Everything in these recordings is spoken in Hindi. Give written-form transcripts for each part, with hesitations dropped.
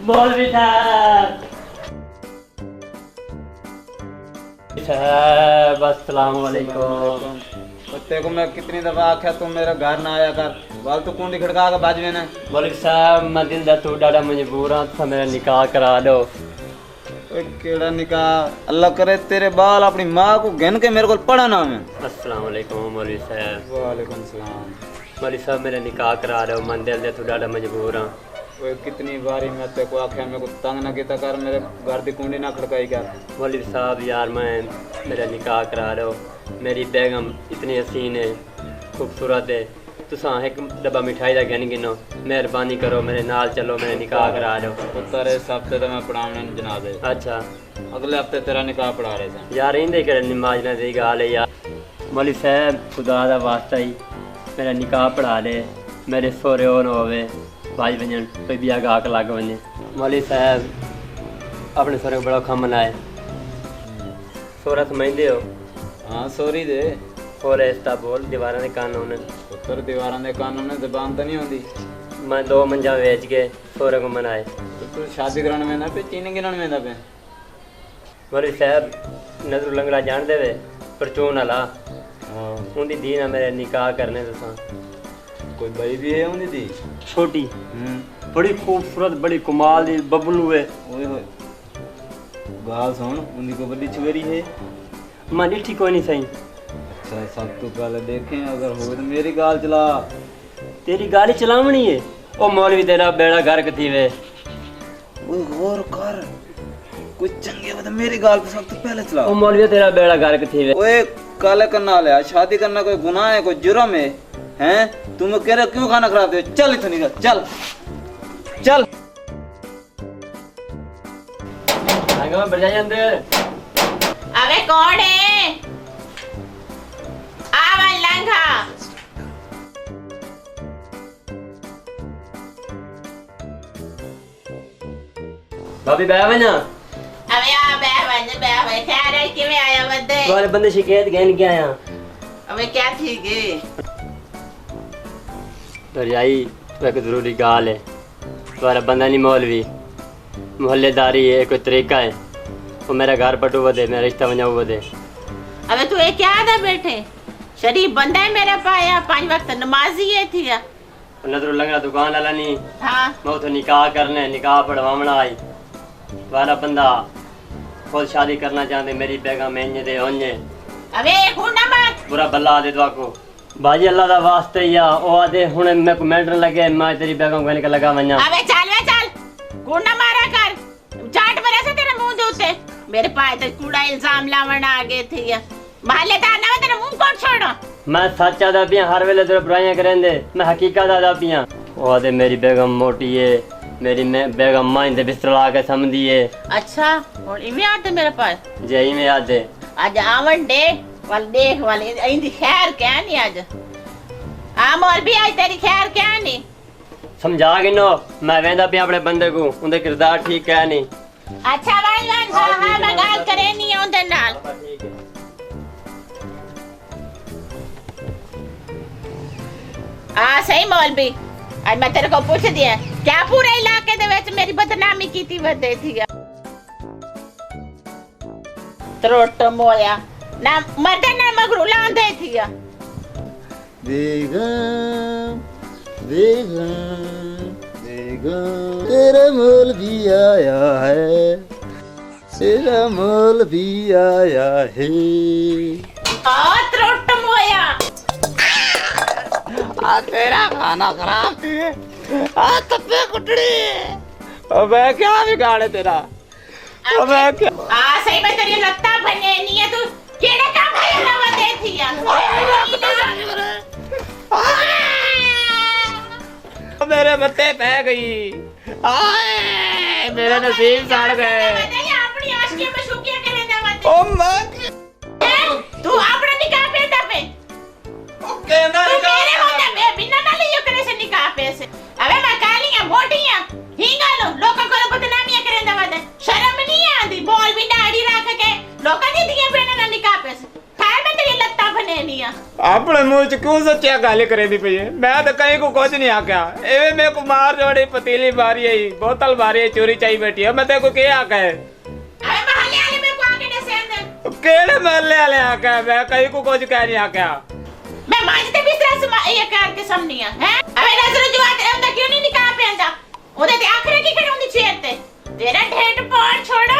मौलवी साहब अस्सलाम वालेकुम। तेरे को मैं कितनी दफा आख्या तुम मेरा घर ना आया कर, वाल तो कुंडी खड़का के बाज में ना। मौलवी साहब मैं दिल दा तू डाड़ा मजबूर हां, तो मेरा निकाह करा दो। ओए केड़ा निकाह, अल्लाह करे तेरे बाल अपनी माँ को घन के मेरे को पढ़ा ना मैं। अस्सलाम वालेकुम मौलवी साहब। वालेकुम सलाम। मौलवी साहब मेरा निकाह करा दो, मैं दिल दे तू डाड़ा मजबूर हां। ओए कितनी बारी मैं तेरे को आख्या मेरे को तंग ना किया कर, मेरे घर की कुंडी ना खड़काई कर। मौलवी साहब यार मैं मेरा निकाह करा दो, मेरी बेगम इतनी हसीन है, खूबसूरत है। तुसां एक डब्बा मिठाई का गन गिनो, मेहरबानी करो मेरे नाल चलो, मेरा निकाह करा दो। तेरे इस हफ्ते तो मैं पढ़ाने जनाजे। अच्छा अगले हफ्ते तेरा निकाह पढ़ा रहे थे यार, इंदे कर नमाज ना दी गाल है यार। मौलवी साहब खुदा दा वास्ता ही मेरा निकाह पढ़ा दे, मेरे सोरे हो न होवे भाई बजन कोई बिया गाक लग वने। मौलवी साहब अपने सोरे को बड़ा खम मनाए, सोरा समझते हो? हाँ सोरी दे और ऐसा बोल दीवारा के कानून पुत्र, दीवारा के कानून ने जबान तो नहीं होती। मैं 2 मंजा बेच के सोरे को मनाए। तो तू शादी कराने में ना पे चीनी गिनने में ना पे। मौलवी साहब नजर लंगड़ा जान देवे परचून वाला, उनकी दी ना मेरे निकाह करने तुसा। कोई भाई भी है उन्हें दी? छोटी बड़ी खूबसूरत, बड़ी कमाल दी बबलू है। ओए होए गाल सुन, उन्हीं को बड़ी चुवेरी है। मैं नहीं कोई नहीं सही। अच्छा सब तो पहले देखें, अगर हो तो मेरी गाल चला। तेरी गाली चलावनी है? ओ मौलवी तेरा बेड़ा गर्क थी वे। ओए गौर कर, कोई चंगे बता मेरी गाल पे सब तो पहले चला। ओ मौलवी तेरा बेड़ा गर्क थी वे। ओए काले करना ले, शादी करना कोई गुनाह है, कोई जुर्म है? हैं तुम कह रहे क्यों खाना खराब दे? चल इथों निकल, चल चल। आगे मैं बढ़ जाए अंदर। अबे कौन है? आवन लंघा। भाभी बैठ वना। अबे आ बे खैर है किਵੇਂ आया बंदे? तुम्हारे बंदे शिकायत गहन क्या आया? अबे क्या ठीक है? दरियाई तो एक जरूरी गाल है, तुम्हारा बंदा नहीं मौलवी, मोहल्लेदारी है, कोई तरीका है। वो मेरा घर पटू बदे, मेरा रिश्ता बजाऊ बदे। अबे तू ये क्या था बैठे? शरीफ बंदा है मेरा पाया, 5 वक्त नमाजी है थी। नजर लंगड़ा दुकान वाला नहीं। हाँ मैं तो निकाह करने, निकाह पढ़वाना आई। तुम्हारा बंदा खुद शादी करना चाहते, मेरी बेगम एंजे दे ओंजे। अबे खूना मत। बुरा भला दे दवा को बाजी अल्लाह दा वास्ते या ओ आदे हुने मैं को मेंटर लगे, मैं तेरी बेगम कहने का लगा वन्या। अबे चल वे चल, खूना मारा कर, चाट मरे से तेरे मुंह दूते। मेरे पाए तो कूड़ा इल्जाम लावण आ गए थे। महल्लेदार ना तेरे मुंह कोट छोड़ो। मैं सच्चा दा पिया, हर वेले तेरे बुराइयां करेंदे, मैं हकीकत दा पिया। ओ आदे मेरी बेगम मोटी है, मेरी बेगम मां दे बिस्तर ला के समझदी है। अच्छा और इमे आते मेरे पास जई में याद है आज आवन डे वाल देख वाले इंदी खैर क्या नहीं आज। आम और भी आज तेरी खैर क्या नहीं समझा गिनो। मैं वेंदा पिया अपने बंदे को, उनदे किरदार ठीक है नहीं। अच्छा भाई हां हां मैं गाल करे नहीं उनदे नाल। सही मौलवी, आज मैं तेरे को पूछ दिया क्या पूरे इलाके दे विच मेरी बदनामी कीती वदे थी। त्रोट मोया ना मर्दे ना मगरू लांदे थी। बेगम बेगम बेगम तेरा मौलवी आया है, तेरा मौलवी आया है। त्रोट मोया आ तेरा खाना खराब है, आ तब्बे कुटड़ी। अबे क्या बिगाड़े तेरा? अबे क्या? सही में तेरी लगता बने नहीं है तू केड़े काम करे ना वदे थी। मेरे मत्थे पे गई, आए मेरे नसीब सड़ गए। अपनी आशिकी में शुक्रिया करे ना वदे। ओ मैं तू अपना निकाह पे दबे। ओ केंदा तू मेरे होता बे बिना ना लियो करे से निकाह पे से। अबे मैं कालियां मोटियां हिंगा लो लोगों को बदनामियां करे ना वदे। शर्म नहीं आती बोल भी दाढ़ी रख के लोगों दी दिए बेना ना निकाह पे से। खैर मैं तेरी लगता बने नहीं। अपने मुंह च क्यों सच्चिया गाली करे दी पई है? मैं तो कहीं को कुछ नहीं आख्या। एवे मेरे को मार जोड़ी पतीली मारी है, बोतल मारी है, चोरी चाहिए बैठी है। मैं तेरे को क्या आख्या है? अबे महल्ले वाले मेरे को आके दे सेंध। केड़े महल्ले वाले आख्या है? मैं कहीं को कुछ कह नहीं आख्या। मैं मांजते बिस्तरा से ये करके समनिया हैं। अबे नजर जो आते अंदर क्यों नहीं निकाल पेंदा? ओदे ते आखरे की करूंगी चेर ते। तेरा ढेट पाड़ छोड़ा।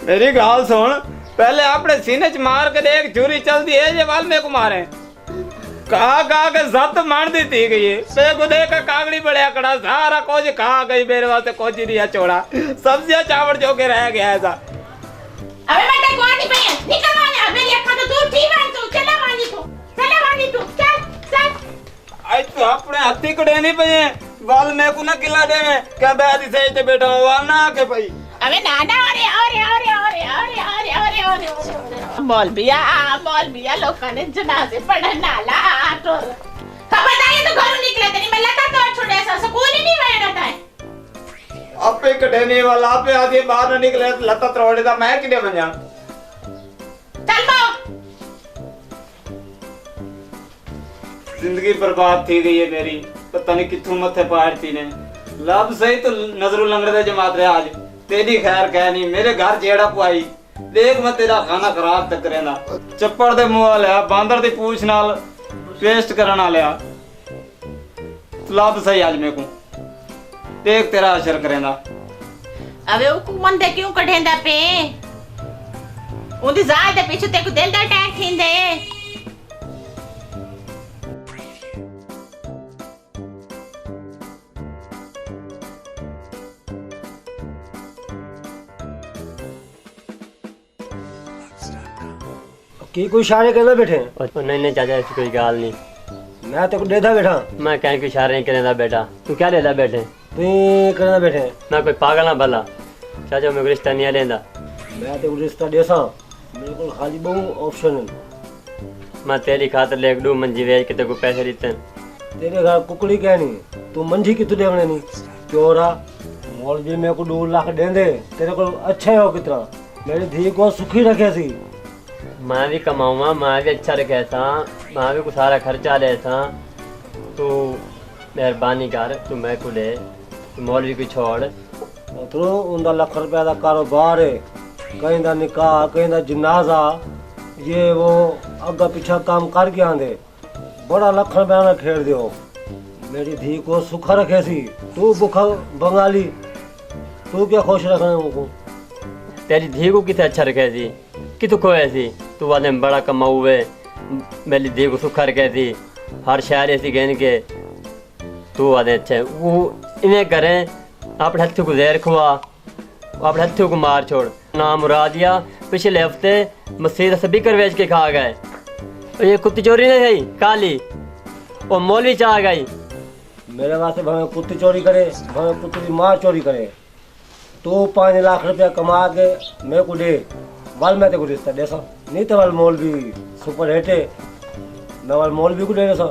मेरी गाल सुन, पहले अपने सीने च मार के देख, चोरी चलती है ये वाल मेरे को मारे। कहा के सत मार दी थी गई है। मेरे को देख कागड़ी बढ़िया कड़ा, सारा कुछ खा गई, मेरे वास्ते कुछ ही नहीं छोड़ा। सब्जियां चावल जो के रह गया ऐसा। अबे मैं तेरे को आनी पई है। निकल वाले मेरी अक्का तो दूर थी वाली तू। चला वाली तू। चला वाली तू। चल चल। आज तो अपने हत्ती कड़े नहीं पई है। वाल मेरे को ना किला दे में क्या बैठी सही ते बैठा हो वाल ना आके पई। अबे नाना अरे मौलविया लोगों ने जनाजे पढ़न नाला आटो खबरदार तो घरों निकले तेरी मैं लता तोड़ छोड़े ऐसा स्कूल ही नहीं बैठा था। आपे कटने वाला आपे आधी बाहर न निकले लता तोड़े दा मैं किने बन जा। चल बो। जिंदगी बर्बाद थी गई है मेरी, पता नहीं किथों मथे पाड़ती ने। लब सही तो नजरों लंगड़े दे जमात रहे आज। तेरी खैर कह नहीं, मेरे घर जेड़ा पुआई देख मैं तेरा खाना खराब तक करेना। चप्पड़ दे मुंह वाले बांदर दी पूछ नाल पेस्ट करन वाले लब सही आज मेरे को देख तेरा असर करेना। अबे वो कुमन दे क्यों कढेंदा पे उदी जाय दे पीछे ते को दिल दा अटैक थींदे। की कोई इशारे करना बैठे? नहीं चाचा ऐसी कोई गाल नहीं। मैं तेरे को देदा बैठा। मैं कहीं कोई इशारे नहीं करेंदा बेटा। तू क्या लेदा बैठे? तू करना बैठे? मैं कोई पागल ना भला चाचा, मेरे को रिश्ता नहीं लेंदा। मैं तेरे को रिश्ता देसा, मेरे को खाली बहु ऑप्शन है। मैं तेरी खातर ले डू मंजी वेच के तेरे को पैसे देते हैं। तेरे घर कुकड़ी क्या नहीं, तू मंझी कितने देवने नहीं चोरा। मौलवी मेरे को 2 लाख दे दे, तेरे को अच्छा हो कितना। मेरी धी को सुखी रखे सी। मैं भी कमाऊँगा, मैं भी अच्छा रखे था, मैं भी कुछ सारा खर्चा ले था। तू मेहरबानी कर, तू मैं को ले, तू मौलवी को छोड़। तो उनका लाख रुपया का कारोबार है, कहीं का निकाह, कहीं का जनाजा, ये वो अग्गा पीछा काम कर के आंदे। बड़ा लाख रुपया ना खेड़ दियो। मेरी धी को सुखा रखे सी। तू भूखा बंगाली, तू क्या खुश रखना उनको? तेरी धी को कितने अच्छा रखे थी कि तू खोए थी। तू वाले में बड़ा कमाऊ है, मेरी धी को सुखा रखे थी। हर शहर ऐसी गहन के तू वाले अच्छे वो इन्हें करें। अपने हथों को जहर खुआ, अपने हथों को मार छोड़। नाम मुरा दिया पिछले हफ्ते मस्जिद से बिकर बेच के खा गए। ये कुत्ती चोरी नहीं थी काली, वो मौलवी चाह गई। मेरे वास्ते भावे कुत्ती चोरी करे, भावे कुत्ती की माँ चोरी करे, तू 5 लाख रुपया कमा के मेरे को दे, वाल मैं तेरे को रिश्ता दे सा। नहीं तो वाल मौलवी सुपर हिट है, मैं वाल मौलवी को दे सा।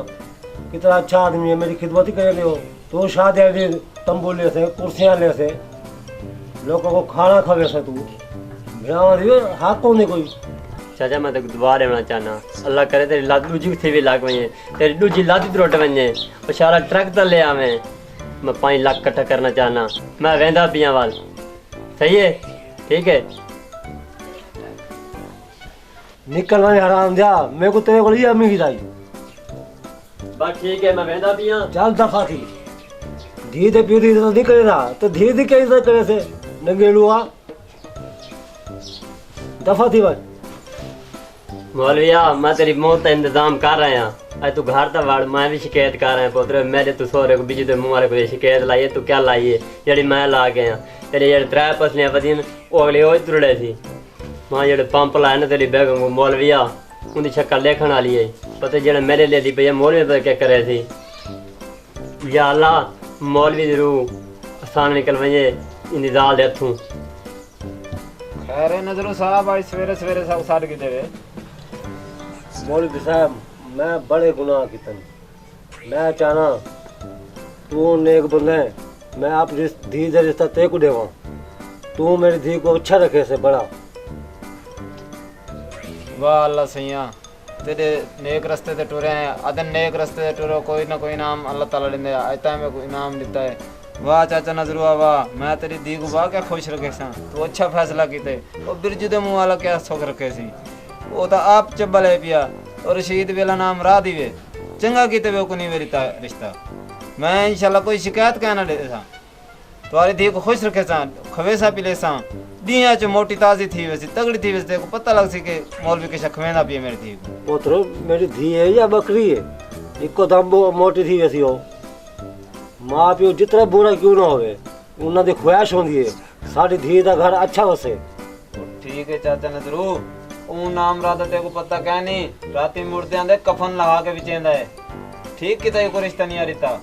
कितना अच्छा आदमी है, मेरी खिदमत ही करे हो। तू शादी तंबू ले से, कुर्सियाँ ले से, लोगों को खाना खावे से। तू मेरा हाथ कौन है कोई? चाचा मैं तेको दुआ रहना चाहना, अल्लाह करे तेरी लात दूजी थी भी लाग वञे, तेरी दूजी लात त्रोट वञे, और सारा ट्रक त ले आवे। मैं 5 लाख इकट्ठा करना चाहना। मैं वेंदा पिया वाल, सही है? ठीक है निकल वाले हराम दिया, मेरे को तेरे को लिया अम्मी दाई। बस ठीक है, मैं वेंदा पिया। चल दफा थी धी दे पी तो निकले ना, तो धी दी कहीं से करे से नंगेलुआ दफा थी बस। मौलविया मैं तेरी मौत का इंतजाम कर रहा हूँ। अज तू घर तक वड़, मैं भी शिकायत कर रहा हूँ पुत्र। मेरे तू सोरे को बिजू के मुँह वाले को शिकायत लाई है। तू क्या लाई है जी मैं ला गया? तेरे जो 3 पसलियाँ बदियां वो अगले वो तुरड़े थी। मां जो पंप लाए ना तेरी बेगम को मौलविया, उनकी शक्ल देखने वाली है। पता जो मेरे लिए दी भैया मौलवी पता क्या करे थी। या अल्लाह मौलवी जरूर आसान निकल वजे इन दाल दे हथों। खैर नजरों साहब आज सवेरे सवेरे सब साड़ के देवे। मौलवी साहब मैं बड़े गुनाह किए, मैं चाहना तू नेक बंदा है, मैं आप धी का रिश्ता ते को देवा। तू मेरी धी को अच्छा रखे से बड़ा। वाह अल्लाह सैया, तेरे नेक रस्ते ते टुरे हैं अदन नेक रस्ते ते टुरो कोई ना कोई इनाम अल्लाह ताला देंदे आज तक मैं कोई इनाम दिता है वाह चाचा नजरुआ वाह मैं तेरी दी को वाह क्या खुश रखे सा तू अच्छा फैसला कीते ओ बिरजू दे मुंह वाला क्या सुख रखे सी वो तो आप चब्बल है पिया और रशीद वेला नाम राह दीवे चंगा कीते वे को नहीं मेरी रिश्ता मैं इंशाल्लाह कोई शिकायत कहना दे सा तुम्हारी धी को खुश रखे सा खवेसा पिले सा दिया च मोटी ताजी थी वैसी तगड़ी थी वैसे को पता लग सी के मौलवी के खवेंदा पिए मेरी धी को पोतरो मेरी धी है या बकरी है इको दम मोटी थी वैसी हो माँ प्यो जितना बुरा क्यों ना होवे उन्होंने दी ख्वाहिश होंदी है साडी धी दा घर अच्छा वसे ठीक है चाचा नजरू ऊ नाम राधा ते को पता कह नहीं राती मुर्दे आंदे कफन लगा के विचेंदा है ठीक किता को रिश्ता नहीं आ रिता